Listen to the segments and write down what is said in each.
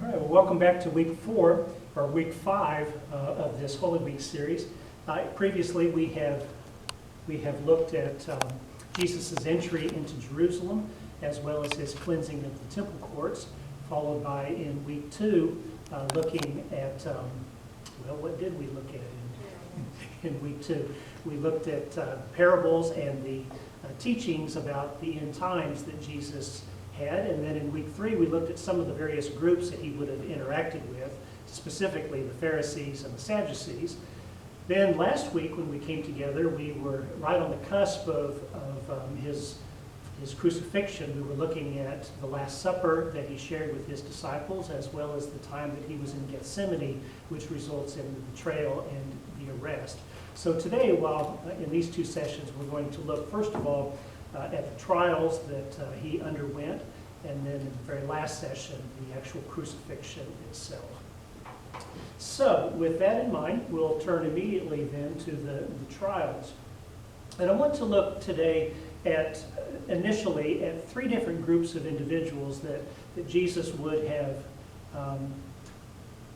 All right, well, welcome back to week 4, or week 5 of this Holy Week series. Previously, we have looked at Jesus' entry into Jerusalem, as well as his cleansing of the temple courts, followed by, in week 2, looking at, well, what did we look at in week 2? We looked at parables and the teachings about the end times that Jesus had, and then in week 3 we looked at some of the various groups that he would have interacted with, specifically the Pharisees and the Sadducees. Then last week when we came together, we were right on the cusp of his crucifixion. We were looking at the Last Supper that he shared with his disciples, as well as the time that he was in Gethsemane, which results in the betrayal and the arrest. So today, while in these 2 sessions, we're going to look first of all at the trials that he underwent, and then in the very last session, the actual crucifixion itself. So, with that in mind, we'll turn immediately then to the trials. And I want to look today at, initially, at 3 different groups of individuals that Jesus would have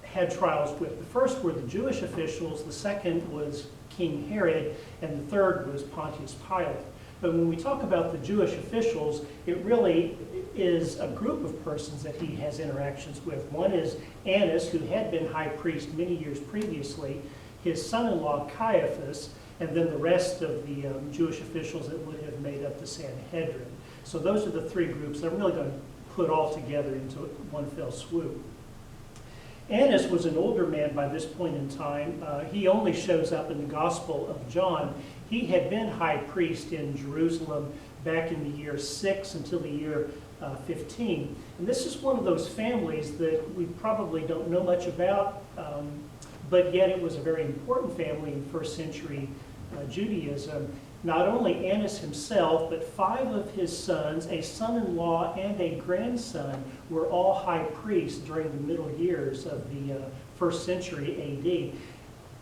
had trials with. The first were the Jewish officials, the second was King Herod, and the third was Pontius Pilate. But when we talk about the Jewish officials, it really is a group of persons that he has interactions with. One is Annas, who had been high priest many years previously, his son-in-law Caiaphas, and then the rest of the Jewish officials that would have made up the Sanhedrin. So those are the 3 groups that I'm really going to put all together into one fell swoop. Annas was an older man by this point in time. He only shows up in the Gospel of John. He had been high priest in Jerusalem back in the year 6 until the year 15. And this is one of those families that we probably don't know much about, but yet it was a very important family in first century Judaism. Not only Annas himself, but 5 of his sons, a son-in-law and a grandson, were all high priests during the middle years of the first century AD.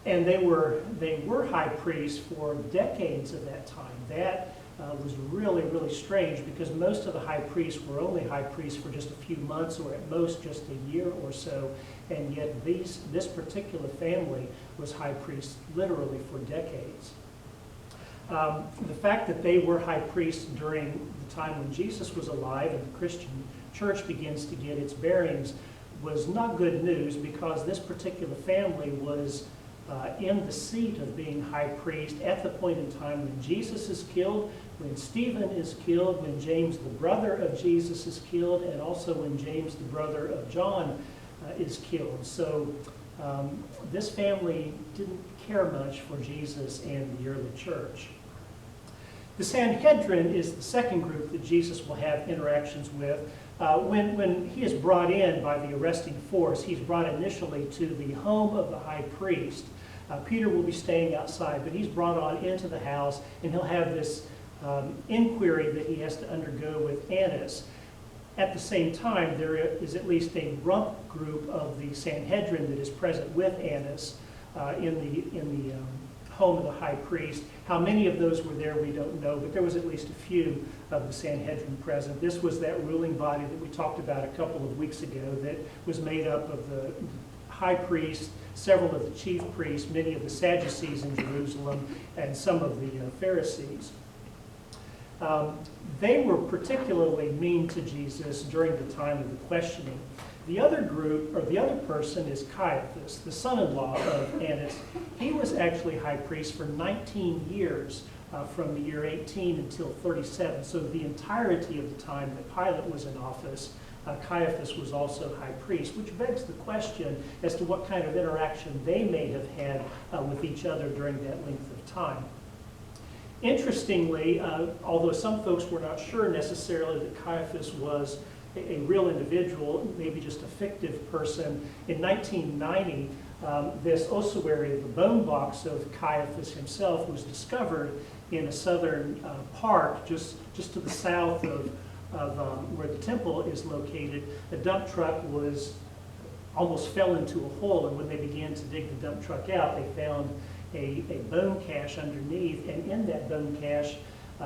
And they were high priests for decades of that time. That was really, really strange, because most of the high priests were only high priests for just a few months, or at most just a year or so. And yet this particular family was high priests literally for decades. The fact that they were high priests during the time when Jesus was alive and the Christian church begins to get its bearings was not good news, because this particular family was in the seat of being high priest at the point in time when Jesus is killed, when Stephen is killed, when James the brother of Jesus is killed, and also when James the brother of John is killed. So this family didn't care much for Jesus and the early church. The Sanhedrin is the second group that Jesus will have interactions with. When he is brought in by the arresting force, he's brought initially to the home of the high priest. Peter will be staying outside, but he's brought on into the house, and he'll have this inquiry that he has to undergo with Annas. At the same time, there is at least a rump group of the Sanhedrin that is present with Annas in the home of the high priest. How many of those were there, we don't know, but there was at least a few of the Sanhedrin present. This was that ruling body that we talked about a couple of weeks ago that was made up of the high priest, several of the chief priests, many of the Sadducees in Jerusalem, and some of the Pharisees. They were particularly mean to Jesus during the time of the questioning. The other group, or the other person, is Caiaphas, the son-in-law of Annas. He was actually high priest for 19 years, from the year 18 until 37. So the entirety of the time that Pilate was in office, Caiaphas was also high priest, which begs the question as to what kind of interaction they may have had with each other during that length of time. Interestingly, although some folks were not sure necessarily that Caiaphas was a real individual, maybe just a fictive person, in 1990, this ossuary, the bone box of Caiaphas himself, was discovered in a southern park just to the south of where the temple is located. A dump truck almost fell into a hole, and when they began to dig the dump truck out, they found a bone cache underneath, and in that bone cache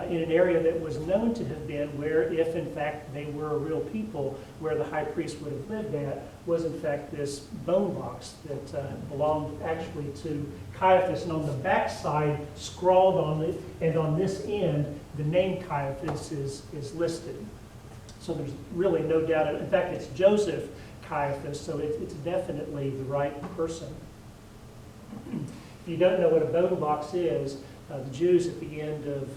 in an area that was known to have been where, if in fact they were a real people, where the high priest would have lived at, was in fact this bone box that belonged actually to Caiaphas. And on the back side, scrawled on it, and on this end, the name Caiaphas is listed. So there's really no doubt. In fact, it's Joseph Caiaphas, so it's definitely the right person. If you don't know what a bone box is, the Jews at the end of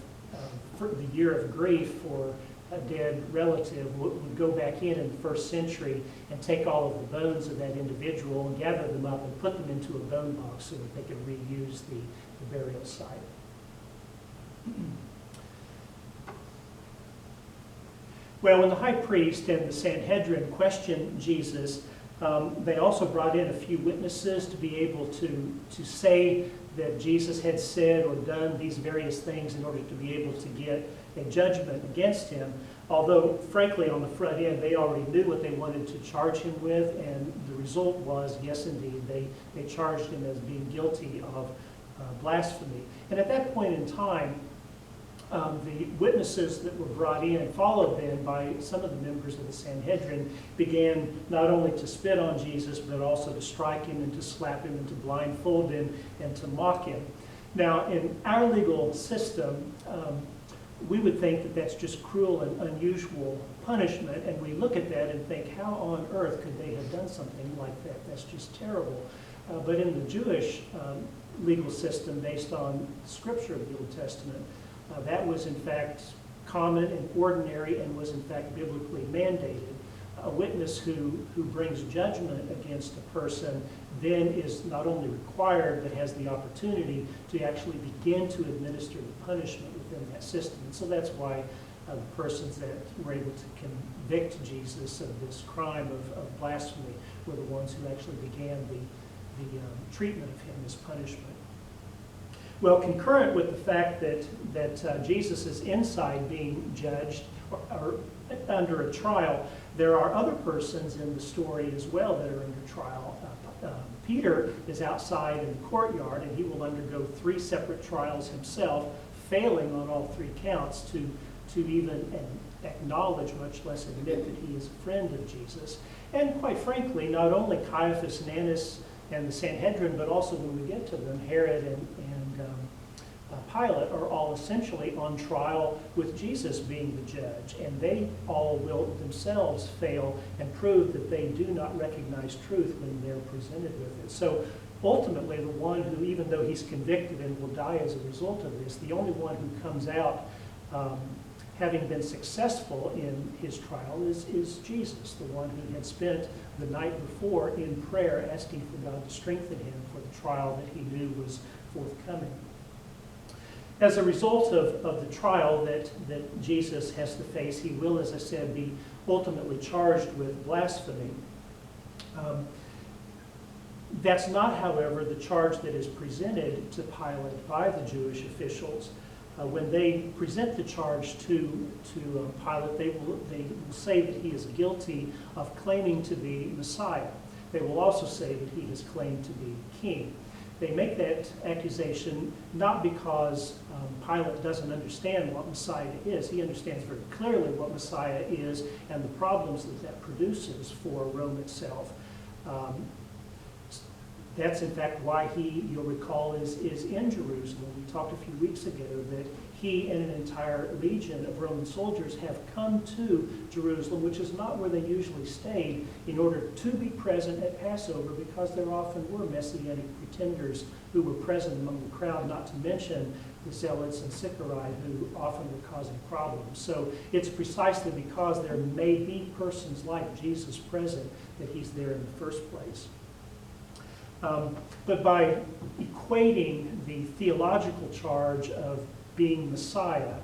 the year of grief for a dead relative would go back in the first century and take all of the bones of that individual and gather them up and put them into a bone box so that they could reuse the burial site. Well, when the high priest and the Sanhedrin questioned Jesus, they also brought in a few witnesses to be able to say that Jesus had said or done these various things in order to be able to get a judgment against him. Although, frankly, on the front end, they already knew what they wanted to charge him with, and the result was, yes, indeed, they charged him as being guilty of blasphemy. And at that point in time, the witnesses that were brought in, followed then by some of the members of the Sanhedrin, began not only to spit on Jesus, but also to strike him and to slap him and to blindfold him and to mock him. Now, in our legal system, we would think that that's just cruel and unusual punishment, and we look at that and think, how on earth could they have done something like that? That's just terrible. But in the Jewish legal system, based on Scripture of the Old Testament, that was in fact common and ordinary and was in fact biblically mandated. A witness who brings judgment against a person then is not only required but has the opportunity to actually begin to administer the punishment within that system. And so that's why the persons that were able to convict Jesus of this crime of blasphemy were the ones who actually began the treatment of him as punishment. Well, concurrent with the fact that Jesus is inside being judged or under a trial, there are other persons in the story as well that are under trial. Peter is outside in the courtyard, and he will undergo 3 separate trials himself, failing on all 3 counts to even acknowledge, much less admit, that he is a friend of Jesus. And quite frankly, not only Caiaphas and Annas and the Sanhedrin, but also when we get to them, Herod and Pilate are all essentially on trial with Jesus being the judge, and they all will themselves fail and prove that they do not recognize truth when they're presented with it. So ultimately, the one who, even though he's convicted and will die as a result of this, the only one who comes out having been successful in his trial is Jesus, the one who had spent the night before in prayer asking for God to strengthen him for the trial that he knew was forthcoming. As a result of the trial that Jesus has to face, he will, as I said, be ultimately charged with blasphemy. That's not, however, the charge that is presented to Pilate by the Jewish officials. When they present the charge to Pilate, they will say that he is guilty of claiming to be Messiah. They will also say that he has claimed to be king. They make that accusation not because Pilate doesn't understand what Messiah is. He understands very clearly what Messiah is and the problems that produces for Rome itself. That's in fact why he, you'll recall, is in Jerusalem. We talked a few weeks ago that he and an entire legion of Roman soldiers have come to Jerusalem, which is not where they usually stayed, in order to be present at Passover, because there often were messianic pretenders who were present among the crowd, not to mention the zealots and Sychari, who often were causing problems. So it's precisely because there may be persons like Jesus present that he's there in the first place. But by equating the theological charge of being Messiah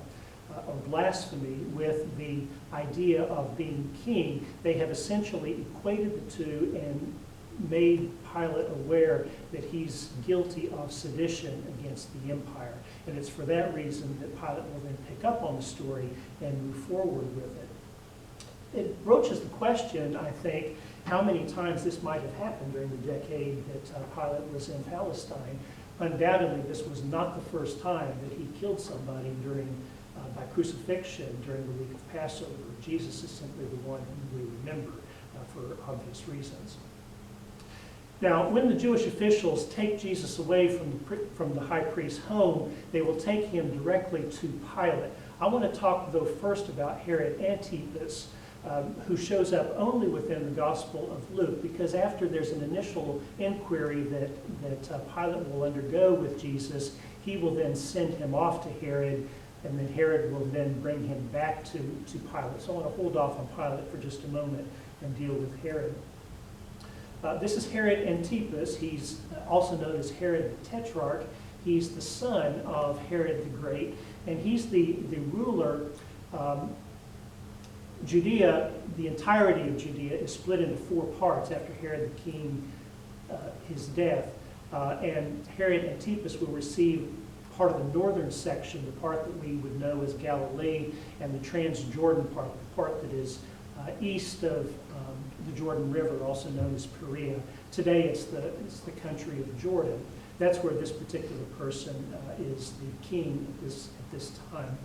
or blasphemy with the idea of being king, they have essentially equated the two and made Pilate aware that he's guilty of sedition against the empire. And it's for that reason that Pilate will then pick up on the story and move forward with it. It broaches the question, I think, how many times this might have happened during the decade that Pilate was in Palestine. Undoubtedly, this was not the first time that he killed somebody during by crucifixion during the week of Passover. Jesus is simply the one whom we remember for obvious reasons. Now, when the Jewish officials take Jesus away from the high priest's home, they will take him directly to Pilate. I want to talk, though, first about Herod Antipas, who shows up only within the Gospel of Luke, because after there's an initial inquiry that Pilate will undergo with Jesus, he will then send him off to Herod, and then Herod will then bring him back to Pilate. So I want to hold off on Pilate for just a moment and deal with Herod. This is Herod Antipas. He's also known as Herod the Tetrarch. He's the son of Herod the Great, and he's the ruler. Judea, the entirety of Judea, is split into 4 parts after Herod the king, his death. And Herod Antipas will receive part of the northern section, the part that we would know as Galilee, and the Transjordan part, the part that is east of the Jordan River, also known as Perea. Today it's the country of Jordan. That's where this particular person is the king at this time.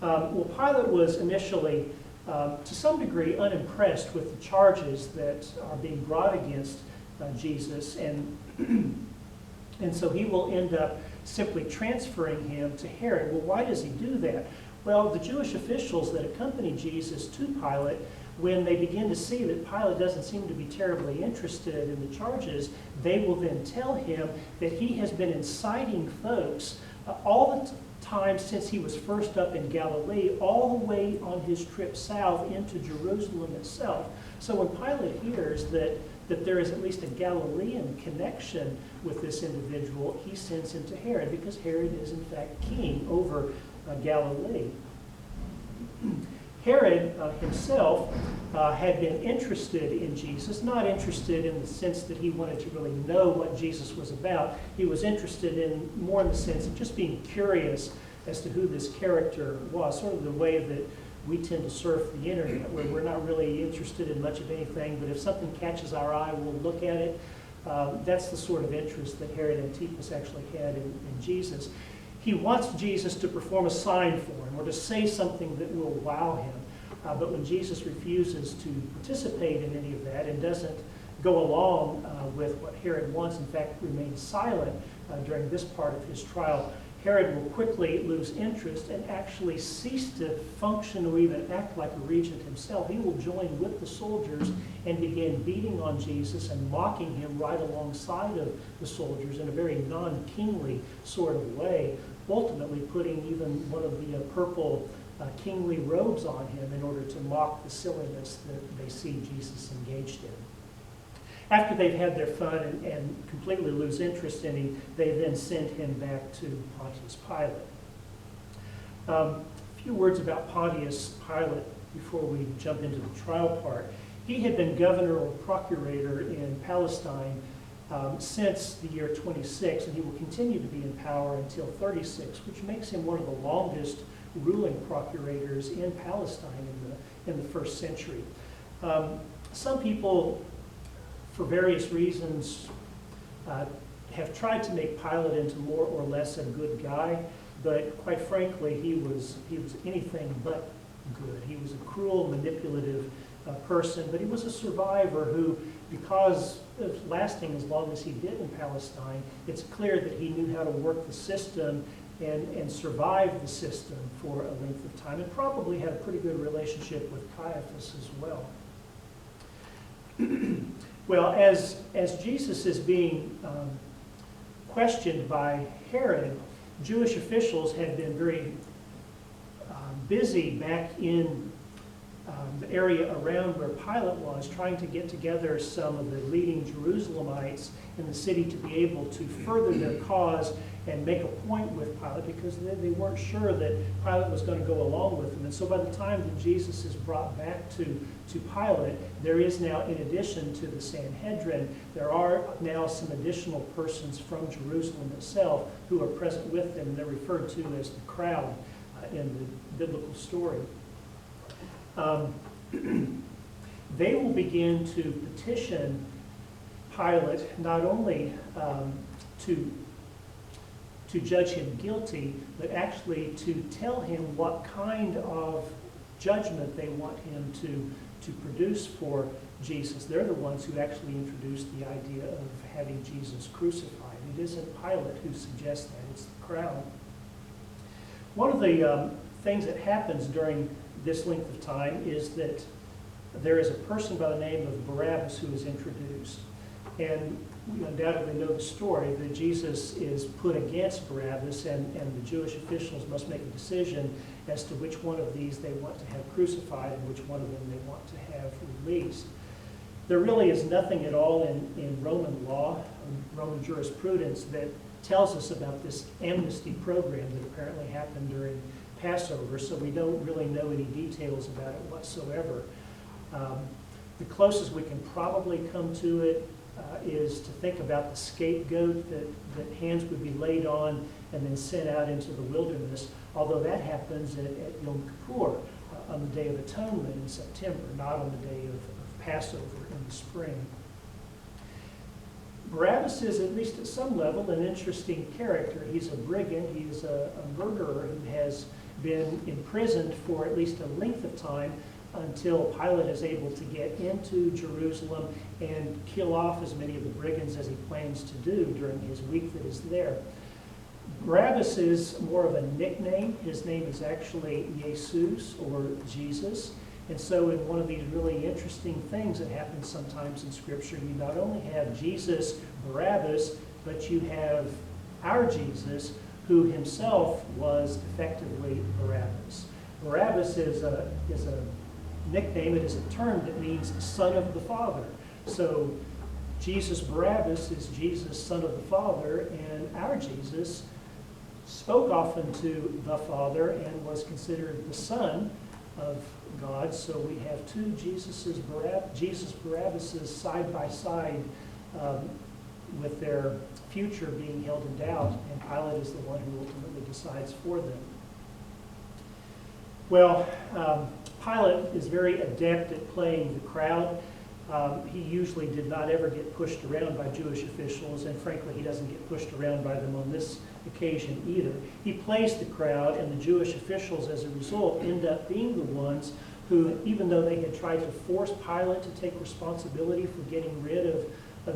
Well, Pilate was initially, to some degree, unimpressed with the charges that are being brought against Jesus, and so he will end up simply transferring him to Herod. Well, why does he do that? Well, the Jewish officials that accompany Jesus to Pilate, when they begin to see that Pilate doesn't seem to be terribly interested in the charges, they will then tell him that he has been inciting folks all the time since he was first up in Galilee, all the way on his trip south into Jerusalem itself. So when Pilate hears that there is at least a Galilean connection with this individual, he sends him to Herod, because Herod is in fact king over Galilee. Herod himself had been interested in Jesus, not interested in the sense that he wanted to really know what Jesus was about. He was interested more in the sense of just being curious as to who this character was, sort of the way that we tend to surf the internet, where we're not really interested in much of anything, but if something catches our eye, we'll look at it. That's the sort of interest that Herod Antipas actually had in Jesus. He wants Jesus to perform a sign for him or to say something that will wow him. But when Jesus refuses to participate in any of that and doesn't go along with what Herod wants, in fact, remains silent during this part of his trial, Herod will quickly lose interest and actually cease to function or even act like a regent himself. He will join with the soldiers and begin beating on Jesus and mocking him right alongside of the soldiers in a very non-kingly sort of way, ultimately putting even one of the purple kingly robes on him in order to mock the silliness that they see Jesus engaged in. After they've had their fun and completely lose interest in him, they then send him back to Pontius Pilate. A few words about Pontius Pilate before we jump into the trial part. He had been governor or procurator in Palestine since the year 26, and he will continue to be in power until 36, which makes him one of the longest ruling procurators in Palestine in the first century. Some people, for various reasons, have tried to make Pilate into more or less a good guy, but quite frankly, he was anything but good. He was a cruel, manipulative person, but he was a survivor who, because of lasting as long as he did in Palestine, it's clear that he knew how to work the system and survive the system for a length of time, and probably had a pretty good relationship with Caiaphas as well. Well, as Jesus is being questioned by Herod, Jewish officials had been very busy back in the area around where Pilate was, trying to get together some of the leading Jerusalemites in the city to be able to further their cause and make a point with Pilate, because they weren't sure that Pilate was going to go along with them. And so by the time that Jesus is brought back to Pilate, there is now, in addition to the Sanhedrin, there are now some additional persons from Jerusalem itself who are present with them. They're referred to as the crowd in the biblical story. They will begin to petition Pilate not only to to judge him guilty, but actually to tell him what kind of judgment they want him to produce for Jesus. They're the ones who actually introduced the idea of having Jesus crucified. It isn't Pilate who suggests that, it's the crowd. One of the things that happens during this length of time is that there is a person by the name of Barabbas who is introduced. And we undoubtedly know the story that Jesus is put against Barabbas, and the Jewish officials must make a decision as to which one of these they want to have crucified and which one of them they want to have released. There really is nothing at all in Roman law, Roman jurisprudence, that tells us about this amnesty program that apparently happened during Passover, so we don't really know any details about it whatsoever. The closest we can probably come to it is to think about the scapegoat that hands would be laid on and then sent out into the wilderness, although that happens at Yom Kippur, on the Day of Atonement in September, not on the day of Passover in the spring. Barabbas is, at least at some level, an interesting character. He's a brigand, he's a murderer who has been imprisoned for at least a length of time until Pilate is able to get into Jerusalem and kill off as many of the brigands as he plans to do during his week that is there. Barabbas is more of a nickname. His name is actually Jesus, or Jesus. And so in one of these really interesting things that happens sometimes in Scripture, you not only have Jesus Barabbas, but you have our Jesus, who himself was effectively Barabbas. Barabbas is a nickname, it is a term that means son of the Father. So Jesus Barabbas is Jesus, son of the Father, and our Jesus spoke often to the Father and was considered the Son of God. So we have two Jesus Barabbases side by side, with their future being held in doubt, and Pilate is the one who ultimately decides for them. Well, Pilate is very adept at playing the crowd. He usually did not ever get pushed around by Jewish officials, and frankly, he doesn't get pushed around by them on this occasion either. He plays the crowd, and the Jewish officials, as a result, end up being the ones who, even though they had tried to force Pilate to take responsibility for getting rid of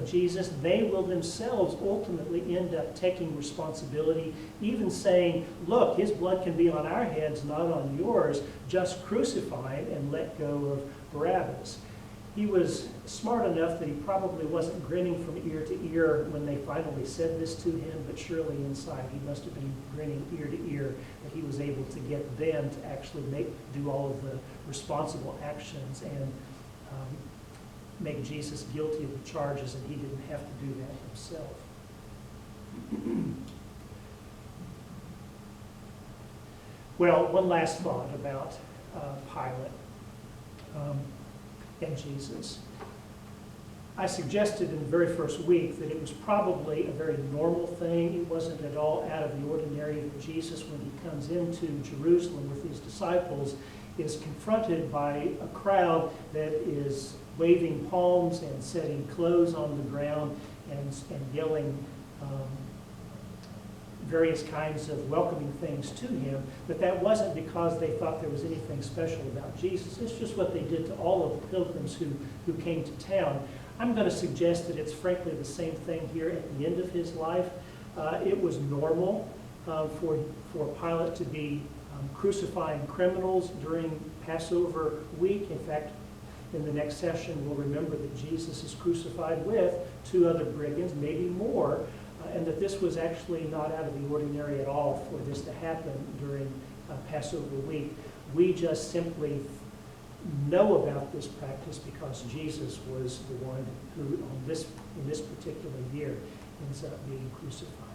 Jesus, they will themselves ultimately end up taking responsibility, even saying, look, his blood can be on our heads, not on yours. Just crucify him and let go of Barabbas. He was smart enough that he probably wasn't grinning from ear to ear when they finally said this to him, but surely inside he must have been grinning ear to ear that he was able to get them to actually do all of the responsible actions and make Jesus guilty of the charges, and he didn't have to do that himself. Well, one last thought about Pilate and Jesus. I suggested in the very first week that it was probably a very normal thing. It wasn't at all out of the ordinary that Jesus, when he comes into Jerusalem with his disciples, is confronted by a crowd that is waving palms and setting clothes on the ground and yelling various kinds of welcoming things to him. But that wasn't because they thought there was anything special about Jesus. It's just what they did to all of the pilgrims who came to town. I'm going to suggest that it's frankly the same thing here at the end of his life. It was normal for Pilate to be crucifying criminals during Passover week. In fact, in the next session, we'll remember that Jesus is crucified with two other brigands, maybe more, and that this was actually not out of the ordinary at all for this to happen during Passover week. We just simply know about this practice because Jesus was the one who, in this particular year, ends up being crucified.